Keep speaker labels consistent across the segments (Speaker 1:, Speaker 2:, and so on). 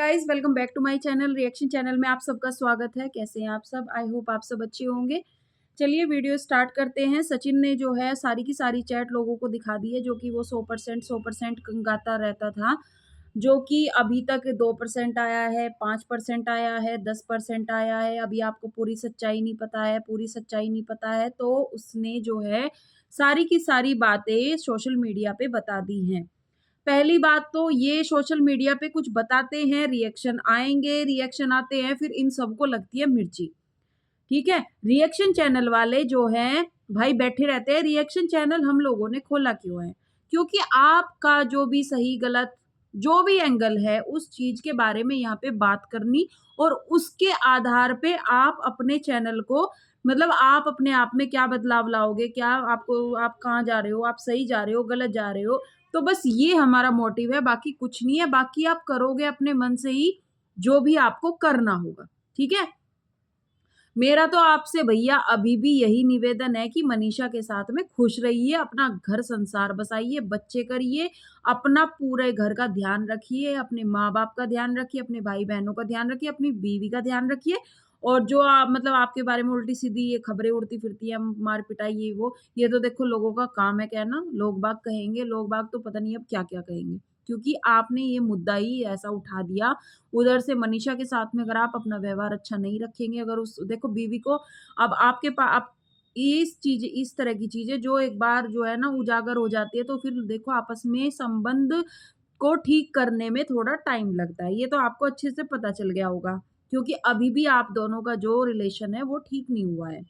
Speaker 1: Guys, welcome back to my channel. Reaction channel में आप सबका स्वागत है। कैसे हैं आप सब? आई होप आप सब अच्छे होंगे। चलिए वीडियो स्टार्ट करते हैं। सचिन ने जो है सारी की सारी चैट लोगों को दिखा दी है, जो कि वो 100% गाता रहता था, जो कि अभी तक 2% आया है, 5% आया है, 10% आया है। अभी आपको पूरी सच्चाई नहीं पता है, तो उसने जो है सारी की सारी बातें सोशल मीडिया पे बता दी हैं। पहली बात तो ये सोशल मीडिया पे कुछ बताते हैं, रिएक्शन आएँगे, रिएक्शन आते हैं, फिर इन सबको लगती है मिर्ची, ठीक है? रिएक्शन चैनल वाले जो हैं, भाई बैठे रहते हैं। रिएक्शन चैनल हम लोगों ने खोला क्यों है? क्योंकि आपका जो भी सही गलत जो भी एंगल है, उस चीज़ के बारे में यहाँ पे बात करनी और उसके आधार पे आप अपने चैनल को मतलब आप अपने आप में क्या बदलाव लाओगे? क्या आपको आप कहाँ जा रहे हो? आप सही जा रहे हो, गलत जा रहे हो? तो बस ये हमारा मोटिव है, बाकी कुछ नहीं है। बाकी आप करोगे अपने मन से ही जो भी आपको करना होगा, ठीक है? मेरा तो आपसे भैया अभी भी यही निवेदन है कि मनीषा के साथ में खुश रहिए, अपना घर संसार बसाइए, बच्चे करिए, अपना पूरे घर का ध्यान रखिए, अपने माँ-बाप का ध्यान रखिए, अपने भाई-बहनों का ध्यान रखिए, अपनी बीवी का ध्यान रखिए और जो मतलब आपके बारे में उल्टी-सीधी ये खबरें उड़ती फिरती हैं, मार-पिटाई ये वो, ये तो देखो लोगों का काम है कहना, लोग बाग कहेंगे, लोग बाग तो पता नहीं अब क्या-क्या कहेंगे। क्योंकि आपने ये मुद्दा ही ऐसा उठा दिया उधर से मनीषा के साथ में अगर आप अपना व्यवहार अच्छा नहीं रखेंगे, अगर उस देखो बीवी को अब आपके पा आप इस तरह की चीज़ें जो एक बार जो है ना उजागर हो जाती है, तो फिर देखो आपस में संबंध को ठीक करने में थोड़ा टाइम लगता है। ये तो आपको अच्छे से पता चल गया होगा, क्योंकि अभी भी आप दोनों का जो रिलेशन है वो ठीक नहीं हुआ है।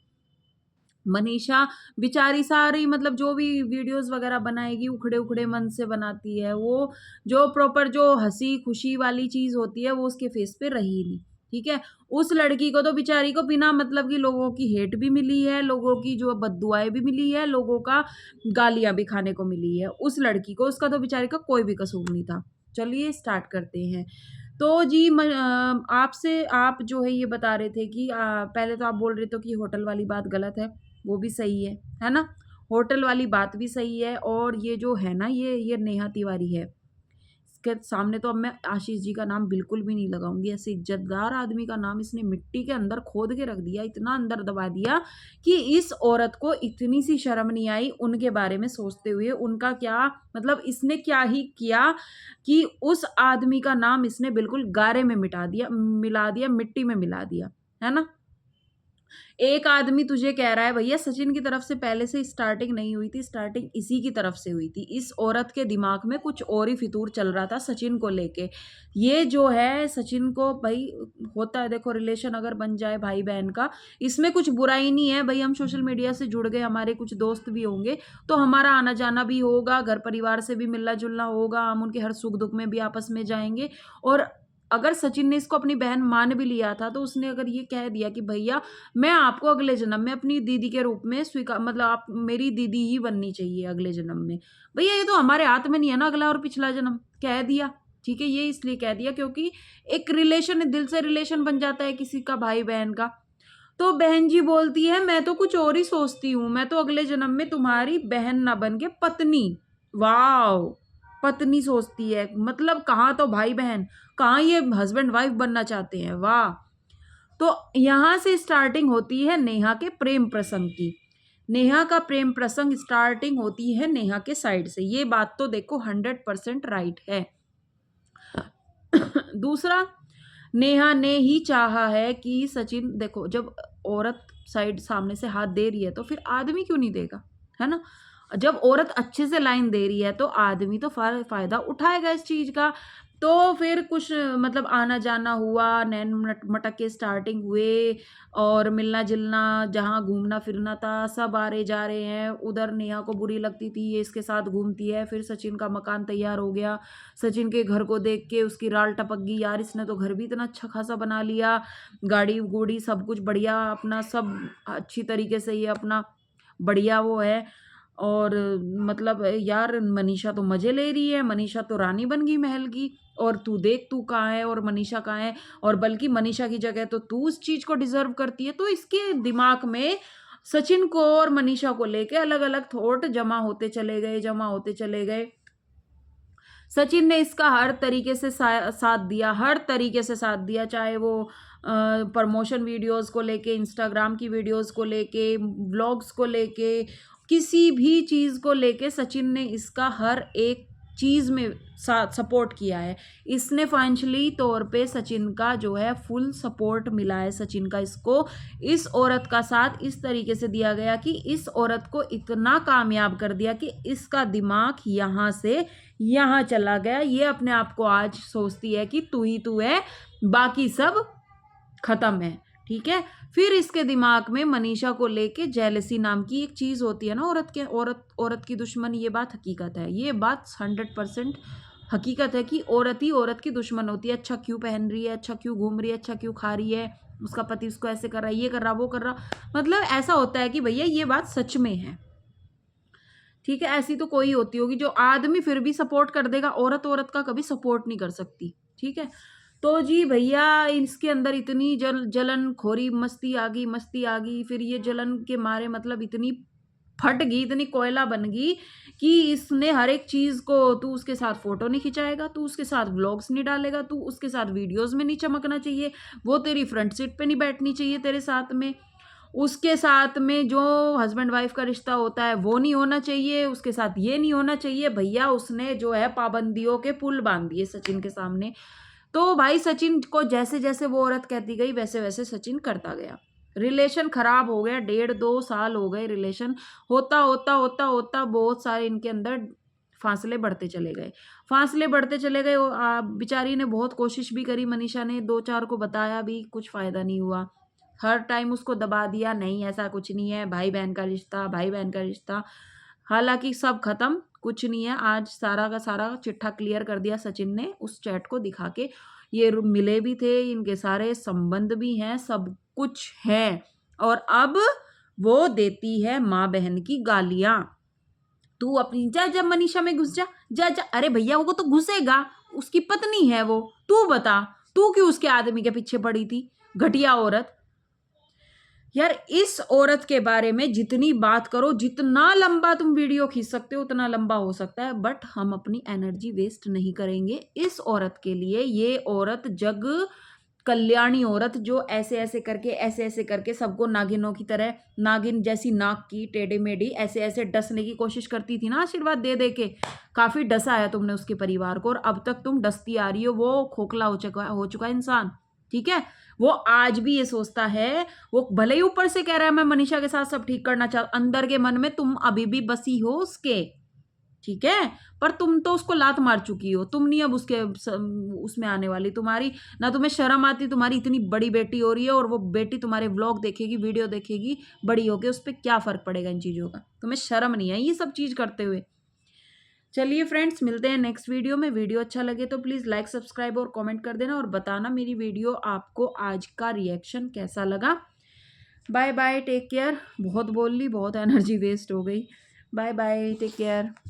Speaker 1: मनीषा बेचारी सारी मतलब जो भी वीडियोज़ वग़ैरह बनाएगी, उखड़े-उखड़े मन से बनाती है। वो जो प्रॉपर जो हँसी-खुशी वाली चीज़ होती है, वो उसके फ़ेस पे रही नहीं, ठीक है? उस लड़की को तो बेचारी को बिना मतलब की लोगों की हेट भी मिली है, लोगों की जो बददुआएँ भी मिली है, लोगों का गालियाँ भी खाने को मिली है। उस लड़की को, उसका तो बेचारी का कोई भी कसूर नहीं था। चलिए स्टार्ट करते हैं। तो जी आपसे आप जो है ये बता रहे थे कि पहले तो आप बोल रहे थे कि होटल वाली बात गलत है। वो भी सही है ना? होटल वाली बात भी सही है और ये जो है ना ये नेहा तिवारी है। इसके सामने तो अब मैं आशीष जी का नाम बिल्कुल भी नहीं लगाऊँगी। ऐसे इज़्ज़तदार आदमी का नाम इसने मिट्टी के अंदर खोद के रख दिया, इतना अंदर दबा दिया कि इस औरत को इतनी सी शर्म नहीं आई उनके बारे में सोचते हुए। उनका क्या मतलब इसने क्या ही किया कि उस आदमी का नाम इसने बिल्कुल गारे में मिला दिया, मिट्टी में मिला दिया। है ना? एक आदमी तुझे कह रहा है भैया सचिन की तरफ से पहले से स्टार्टिंग नहीं हुई थी, स्टार्टिंग इसी की तरफ से हुई थी। इस औरत के दिमाग में कुछ और ही फितूर चल रहा था सचिन को लेके। ये जो है सचिन को भई होता है देखो रिलेशन अगर बन जाए भाई-बहन का, इसमें कुछ बुराई नहीं है। भई हम सोशल मीडिया से जुड़ गए, हमारे कुछ दोस्त भी होंगे, तो हमारा आना-जाना भी होगा, घर परिवार से भी मिलना-जुलना होगा, हम उनके हर सुख-दुख में भी आपस में जाएँगे और अगर सचिन ने इसको अपनी बहन मान भी लिया था, तो उसने अगर ये कह दिया कि भैया मैं आपको अगले जन्म में अपनी दीदी के रूप में मतलब आप मेरी दीदी ही बननी चाहिए अगले जन्म में। भैया ये तो हमारे हाथ में नहीं है ना अगला और पिछला जन्म, कह दिया, ठीक है? ये इसलिए कह दिया क्योंकि एक रिलेशन दिल से रिलेशन बन जाता है किसी का भाई-बहन का। तो बहन जी बोलती है मैं तो कुछ और ही सोचती हूँ, मैं तो अगले जन्म में तुम्हारी बहन ना बन के पत्नी वॉव! पत्नी सोचती है, मतलब कहाँ तो भाई-बहन, कहाँ ये हस्बैंड-वाइफ बनना चाहते हैं, वाह! तो यहाँ से स्टार्टिंग होती है नेहा के प्रेम प्रसंग की। नेहा का प्रेम प्रसंग स्टार्टिंग होती है नेहा के साइड से। ये बात तो देखो 100% राइट है। दूसरा, नेहा ने ही चाहा है कि सचिन देखो जब औरत साइड सामने से हाथ दे रही है तो फिर आदमी क्यों नहीं देगा, है ना? जब औरत अच्छे से लाइन दे रही है तो आदमी तो फ़ायदा उठाएगा इस चीज़ का। तो फिर कुछ मतलब आना-जाना हुआ, नैन मटक के स्टार्टिंग हुए और मिलना-जुलना, जहाँ घूमना-फिरना था, सब आ रहे जा रहे हैं। उधर नेहा को बुरी लगती थी, ये इसके साथ घूमती है। फिर सचिन का मकान तैयार हो गया। सचिन के घर को देख के उसकी राल टपक गई, यार इसने तो घर भी इतना अच्छा खासा बना लिया, गाड़ी-गूड़ी सब कुछ बढ़िया अपना सब अच्छी तरीके से ये अपना बढ़िया वो है और मतलब यार मनीषा तो मज़े ले रही है, मनीषा तो रानी बन गई महल की और तू देख तू कहाँ है और मनीषा कहाँ है और बल्कि मनीषा की जगह तो तू उस चीज़ को डिज़र्व करती है। तो इसके दिमाग में सचिन को और मनीषा को लेके अलग-अलग थॉट जमा होते चले गए, जमा होते चले गए। सचिन ने इसका हर तरीके से साथ दिया, हर तरीके से साथ दिया, चाहे वो प्रमोशन वीडियोस को लेके, इंस्टाग्राम की वीडियोस को लेके, व्लॉग्स को लेके, किसी भी चीज़ को लेके सचिन ने इसका हर एक चीज़ में साथ सपोर्ट किया है। इसने फाइनेंशियली तौर पे सचिन का जो है फुल सपोर्ट मिला है। सचिन का इसको इस औरत का साथ इस तरीके से दिया गया कि इस औरत को इतना कामयाब कर दिया कि इसका दिमाग यहाँ से यहाँ चला गया। ये अपने आप को आज सोचती है कि तू ही तू है, बाकी सब खत्म है। ठीक है, फिर इसके दिमाग में मनीषा को लेके जेलसी नाम की एक चीज होती है ना, औरत की दुश्मन। ये बात हकीकत है, ये बात 100% हकीकत है कि औरत ही औरत की दुश्मन होती है। अच्छा क्यों पहन रही है, अच्छा क्यों घूम रही है, अच्छा क्यों खा रही है, उसका पति उसको ऐसे कर रहा है, ये कर रहा वो कर रहा, मतलब ऐसा होता है कि भैया ये बात सच में है। ठीक है, ऐसी तो कोई होती होगी जो आदमी फिर भी सपोर्ट कर देगा, औरत का कभी सपोर्ट नहीं कर सकती। ठीक है, तो जी भैया इसके अंदर इतनी जलन खोरी मस्ती आ गई। फिर ये जलन के मारे मतलब इतनी फट गई, इतनी कोयला बन गई कि इसने हर एक चीज को, तू उसके साथ फोटो नहीं खिंचाएगा, तू उसके साथ व्लॉग्स नहीं डालेगा, तू उसके साथ वीडियोस में नहीं चमकना चाहिए, वो तेरी फ्रंट सीट पे नहीं बैठनी चाहिए तेरे साथ में, उसके साथ में जो हस्बैंड वाइफ का रिश्ता होता है वो नहीं होना चाहिए, उसके साथ ये नहीं होना चाहिए। भैया उसने जो है पाबंदियों के पुल बांध दिए सचिन के सामने। तो भाई सचिन को जैसे जैसे वो औरत कहती गई वैसे वैसे सचिन करता गया। रिलेशन खराब हो गया, 1.5-2 साल हो गए रिलेशन होता होता होता होता बहुत सारे इनके अंदर फासले बढ़ते चले गए, फासले बढ़ते चले गए। बेचारी ने बहुत कोशिश भी करी, मनीषा ने 2-4 को बताया भी, कुछ फायदा नहीं हुआ। हर टाइम उसको दबा दिया, नहीं ऐसा कुछ नहीं है, भाई बहन का रिश्ता, भाई बहन का रिश्ता। हालांकि सब खत्म, कुछ नहीं है। आज सारा का सारा चिट्ठा क्लियर कर दिया सचिन ने उस चैट को दिखा के। ये मिले भी थे, इनके सारे संबंध भी हैं, सब कुछ है। और अब वो देती है माँ बहन की गालियां। तू अपनी जा जा मनीषा में घुस जा, जा जा। अरे भैया वो तो घुसेगा, उसकी पत्नी है वो, तू बता तू क्यों उसके आदमी के पीछे पड़ी थी, घटिया औरत। यार इस औरत के बारे में जितनी बात करो, जितना लंबा तुम वीडियो खींच सकते हो उतना लंबा हो सकता है, बट हम अपनी एनर्जी वेस्ट नहीं करेंगे इस औरत के लिए। ये औरत जग कल्याणी औरत, जो ऐसे ऐसे करके सबको नागिनों की तरह, नागिन जैसी नाक की टेढ़ी मेढ़ी ऐसे ऐसे डसने की कोशिश करती थी ना, आशीर्वाद दे दे के। काफी डसा है तुमने उसके परिवार को, और अब तक तुम डसती आ रही हो। वो खोखला हो चुका इंसान। ठीक है, वो आज भी ये सोचता है, वो भले ही ऊपर से कह रहा है मैं मनीषा के साथ सब ठीक करना चाहता, अंदर के मन में तुम अभी भी बसी हो उसके। ठीक है, पर तुम तो उसको लात मार चुकी हो, तुम नहीं अब उसके उसमें आने वाली। तुम्हारी ना तुम्हें शर्म आती, तुम्हारी इतनी बड़ी बेटी हो रही है और वो बेटी तुम्हारे व्लॉग देखेगी, वीडियो देखेगी, बड़ी होके उस पर क्या फर्क पड़ेगा इन चीजों का। तुम्हें शर्म नहीं है ये सब चीज करते हुए। चलिए फ्रेंड्स, मिलते हैं नेक्स्ट वीडियो में। वीडियो अच्छा लगे तो प्लीज़ लाइक सब्सक्राइब और कमेंट कर देना, और बताना मेरी वीडियो आपको आज का रिएक्शन कैसा लगा। Bye bye, take care. बहुत बोल ली, बहुत एनर्जी वेस्ट हो गई। Bye bye, take care.